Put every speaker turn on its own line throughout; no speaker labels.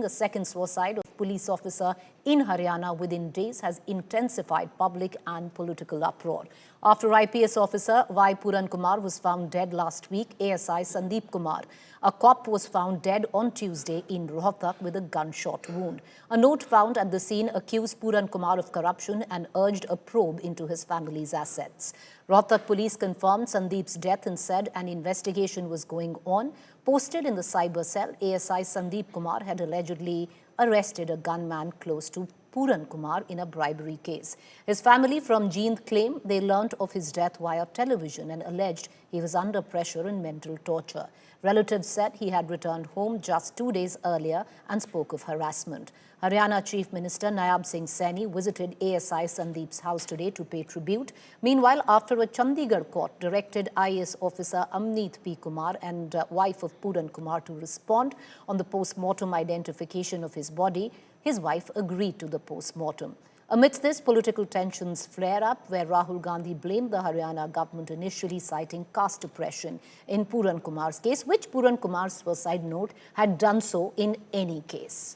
A second suicide of police officer in Haryana within days has intensified public and political uproar. After IPS officer Y. Puran Kumar was found dead last week, ASI Sandeep Kumar, a cop, was found dead on Tuesday in Rohtak with a gunshot wound. A note found at the scene accused Puran Kumar of corruption and urged a probe into his family's assets. Rohtak police confirmed Sandeep's death and said an investigation was going on. Posted in the cyber cell, ASI Sandeep Kumar had allegedly arrested a gunman close to Puran Kumar in a bribery case. His family from Jeend claimed they learnt of his death via television and alleged he was under pressure and mental torture. Relatives said he had returned home just 2 days earlier and spoke of harassment. Haryana Chief Minister Nayab Singh Saini visited ASI Sandeep's house today to pay tribute. Meanwhile, after a Chandigarh court directed IAS officer Amneet P. Kumar and wife of Puran Kumar to respond on the post-mortem identification of his body, his wife agreed to the post-mortem. Amidst this, political tensions flare up, where Rahul Gandhi blamed the Haryana government, initially citing caste oppression in Puran Kumar's case, which Puran Kumar's suicide note had done so in any case.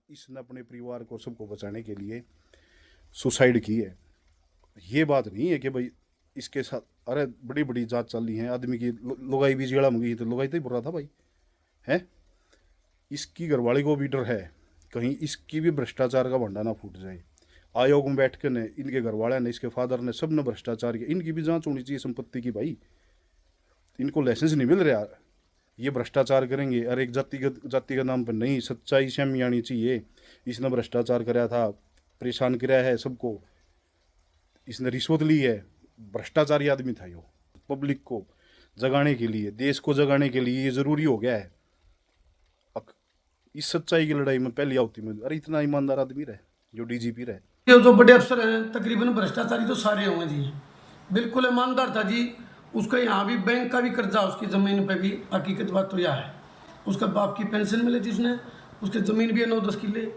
इसने अपने परिवार को सबको बचाने के लिए suicide की है। ये बात नहीं है कि भाई इसके साथ अरे बड़ी बड़ी जांच चल रही है, आदमी की लुगाई भी जेड़ा मुंगी तो लुगाई तो ही बुरा था भाई है। इसकी घरवाली को भी डर है कहीं इसकी भी भ्रष्टाचार का भंडा ना फूट जाए। आयोग में बैठ के ने इनके घरवाले ने, इसके फादर ने, सब ने भ्रष्टाचार किया। इनकी भी जांच होनी चाहिए संपत्ति की भाई। इनको लाइसेंस नहीं मिल रहा, ये भ्रष्टाचार करेंगे। अरे एक जाति के नाम पर नहीं, सच्चाई सामने आनी चाहिए। इसने भ्रष्टाचार कराया था, परेशान कराया है सबको, इसने रिश्वत ली है। भ्रष्टाचारी आदमी था यो। पब्लिक को जगाने के लिए, देश को जगाने के लिए ये जरूरी हो गया है। इस सच्चाई की लड़ाई में पहली आवती में अरे इतना ईमानदार आदमी रहे जो डीजीपी रहे।
ये जो बड़े अफसर हैं तकरीबन भ्रष्टाचारी तो सारे होंगे जी, बिल्कुल ईमानदार था जी। उसका यहाँ भी बैंक का भी कर्जा, उसकी ज़मीन पे भी। हकीकत बात तो यह है, उसका बाप की पेंशन मिली थी उसने, उसकी ज़मीन भी है 9-10 किले।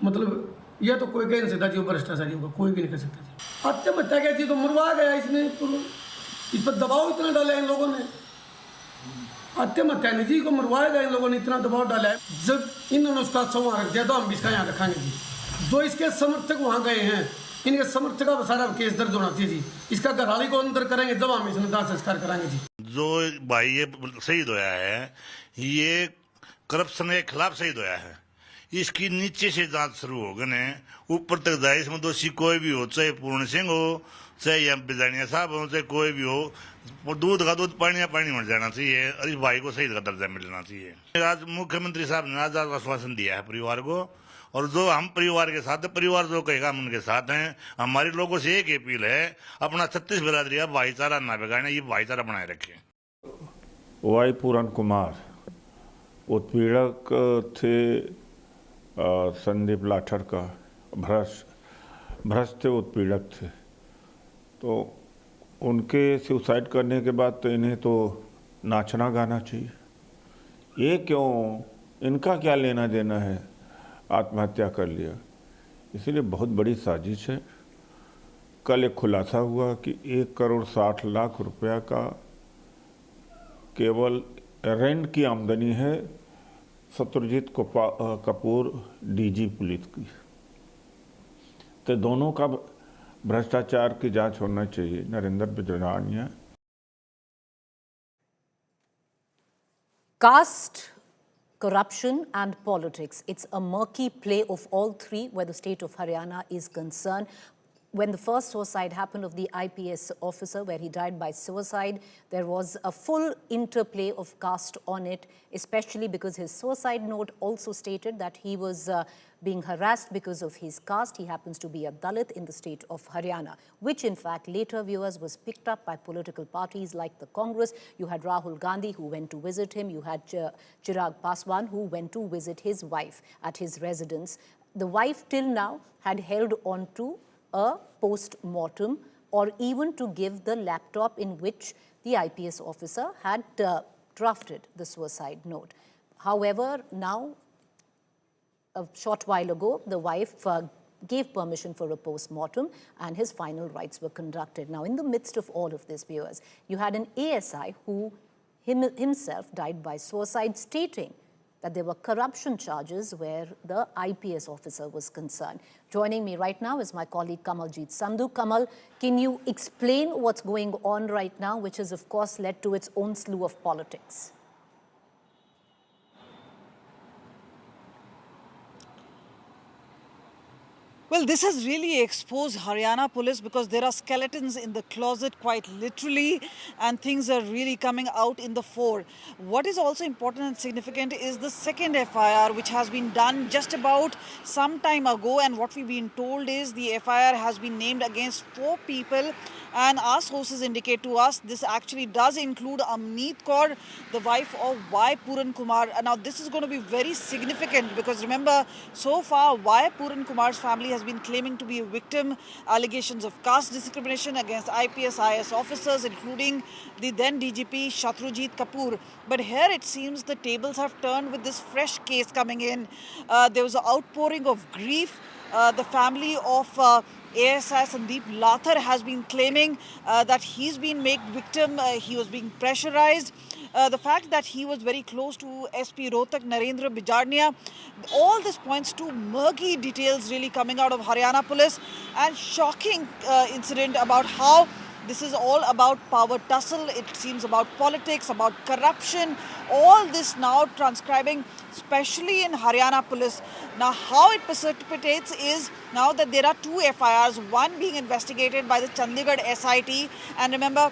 मतलब यह तो कोई कह नहीं सकता जी वो भ्रष्टाचारी होगा, कोई भी नहीं कह सकता जी। आत्महत्या क्या जी, तो मरवा गया इसने। इस पर दबाव इतना डाला इन लोगों ने। आत्महत्या नहीं जी, को मरवाया गया इन लोगों ने, इतना दबाव डाला है। जब इन्होंने उसका संवार रख दिया तो हम भी इसका यहाँ रखांगे जी। जो इसके समर्थक वहाँ गए हैं, इनके समर्थक का सारा केस दर्ज होना चाहिए जी। इसका घरवाली को अंदर करेंगे जब हम इसमें दाह संस्कार कराएंगे जी।
जो भाई ये शहीद होया है, ये करप्शन के खिलाफ शहीद होया है। इसकी नीचे से जांच शुरू हो गए, ऊपर तक जाए। इसमें दोषी कोई भी हो, चाहे पूर्ण सिंह हो, चाहे एम पी जानिया साहब हो, चाहे कोई भी हो, वो दूध का दूध पानी का पानी बन जाना चाहिए और इस भाई को शहीद का दर्जा मिलना चाहिए। आज मुख्यमंत्री साहब ने आज आश्वासन दिया है परिवार को, और जो हम परिवार के साथ, परिवार जो कहेगा हम उनके साथ हैं। हमारे लोगों से एक अपील है, अपना 36 बिरादरी का भाईचारा ना बिगाड़े, ये भाईचारा बनाए रखें।
वाई पूरन कुमार उत्पीड़क थे संदीप लाठर का, भ्रष्ट उत्पीड़क थे। तो उनके सुसाइड करने के बाद तो इन्हें तो नाचना गाना चाहिए। ये क्यों, इनका क्या लेना देना है, आत्महत्या कर लिया। इसलिए बहुत बड़ी साजिश है। कल एक खुलासा हुआ कि 1 करोड़ 60 लाख रुपया का केवल रेंट की आमदनी है शत्रुजीत कपूर डीजी पुलिस की। तो दोनों का भ्रष्टाचार की जांच होना चाहिए। Narendra बिजरानिया।
Caste, corruption and politics. It's a murky play of all three where the state of Haryana is concerned. When the first suicide happened of the IPS officer, where he died by suicide, there was a full interplay of caste on it, especially because his suicide note also stated that he was being harassed because of his caste. He happens to be a Dalit in the state of Haryana, which in fact later, viewers, was picked up by political parties like the Congress. You had Rahul Gandhi who went to visit him. You had Chirag Paswan who went to visit his wife at his residence. The wife till now had held on to a post-mortem, or even to give the laptop in which the IPS officer had drafted the suicide note. However, now, a short while ago, the wife gave permission for a post-mortem and his final rites were conducted. Now, in the midst of all of this, viewers, you had an ASI who himself died by suicide, stating that there were corruption charges where the IPS officer was concerned. Joining me right now is my colleague Kamaljeet Sandhu. Kamal, can you explain what's going on right now, which has of course led to its own slew of politics?
Well, this has really exposed Haryana police because there are skeletons in the closet quite literally, and things are really coming out in the fore. What is also important and significant is the second FIR, which has been done just about some time ago, and what we've been told is the FIR has been named against 4 people, and our sources indicate to us this actually does include Amneet Kaur, the wife of Y. Puran Kumar. Now, this is going to be very significant because remember, so far Y. Puran Kumar's family has been claiming to be a victim, allegations of caste discrimination against IPS, IS officers, including the then DGP Shatrujit Kapoor. But here it seems the tables have turned with this fresh case coming in. There was an outpouring of grief. The family of ASI Sandeep Lathar has been claiming that he's been made victim, he was being pressurized. The fact that he was very close to SP Rohtak Narendra Bijarnia, all this points to murky details really coming out of Haryana police, and shocking incident about how this is all about power tussle. It seems about politics, about corruption, all this now transcribing, especially in Haryana police. Now, how it precipitates is now that there are 2 FIRs, one being investigated by the Chandigarh SIT. And remember,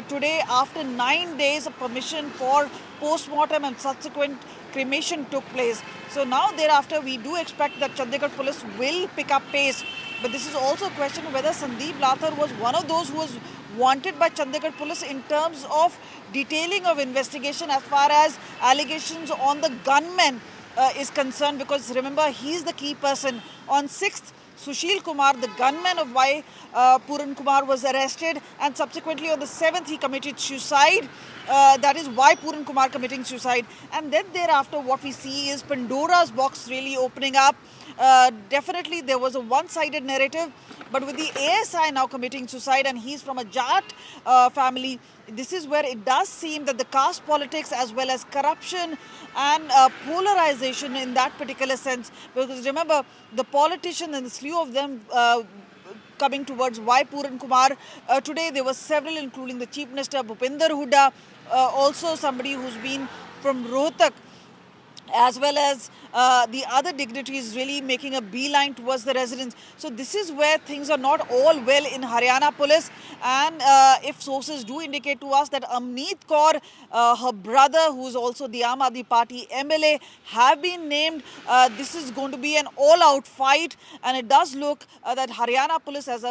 today, after 9 days, of permission for post-mortem and subsequent cremation took place. So now thereafter, we do expect that Chandigarh police will pick up pace. But this is also a question whether Sandeep Lathar was one of those who was wanted by Chandigarh police in terms of detailing of investigation as far as allegations on the gunman is concerned, because remember, he's the key person. On 6th, Sushil Kumar, the gunman of Y. Puran Kumar, was arrested, and subsequently on the 7th he committed suicide. That is Y. Puran Kumar committing suicide. And then thereafter what we see is Pandora's box really opening up. Definitely there was a one-sided narrative, but with the ASI now committing suicide, and he's from a Jat family, this is where it does seem that the caste politics as well as corruption and polarization in that particular sense, because remember, the politicians and the slew of them coming towards Y. Puran Kumar. Today there were several, including the Chief Minister Bhupinder Hooda, also somebody who's been from Rohtak, as well as the other dignitaries really making a beeline towards the residents. So this is where things are not all well in Haryana police, and if sources do indicate to us that Amneet Kaur, her brother, who is also the Aam Aadmi Party MLA, have been named, this is going to be an all-out fight, and it does look that Haryana police as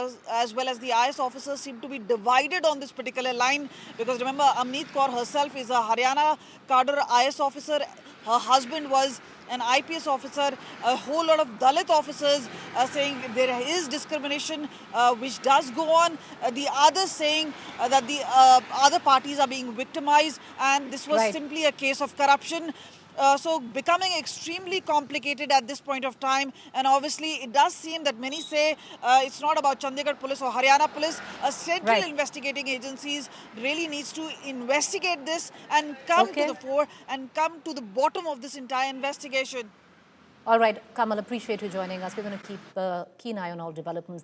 well as the IS officers seem to be divided on this particular line, because remember, Amneet Kaur herself is a Haryana cadre IS officer. Her husband was an IPS officer. A whole lot of Dalit officers saying there is discrimination which does go on. The others saying that the other parties are being victimized, and this was simply a case of corruption. So becoming extremely complicated at this point of time, and obviously it does seem that many say it's not about Chandigarh police or Haryana police. Central investigating agencies really needs to investigate this and come to the fore and come to the bottom of this entire investigation.
All right, Kamal, appreciate you joining us. We're going to keep a keen eye on all developments there.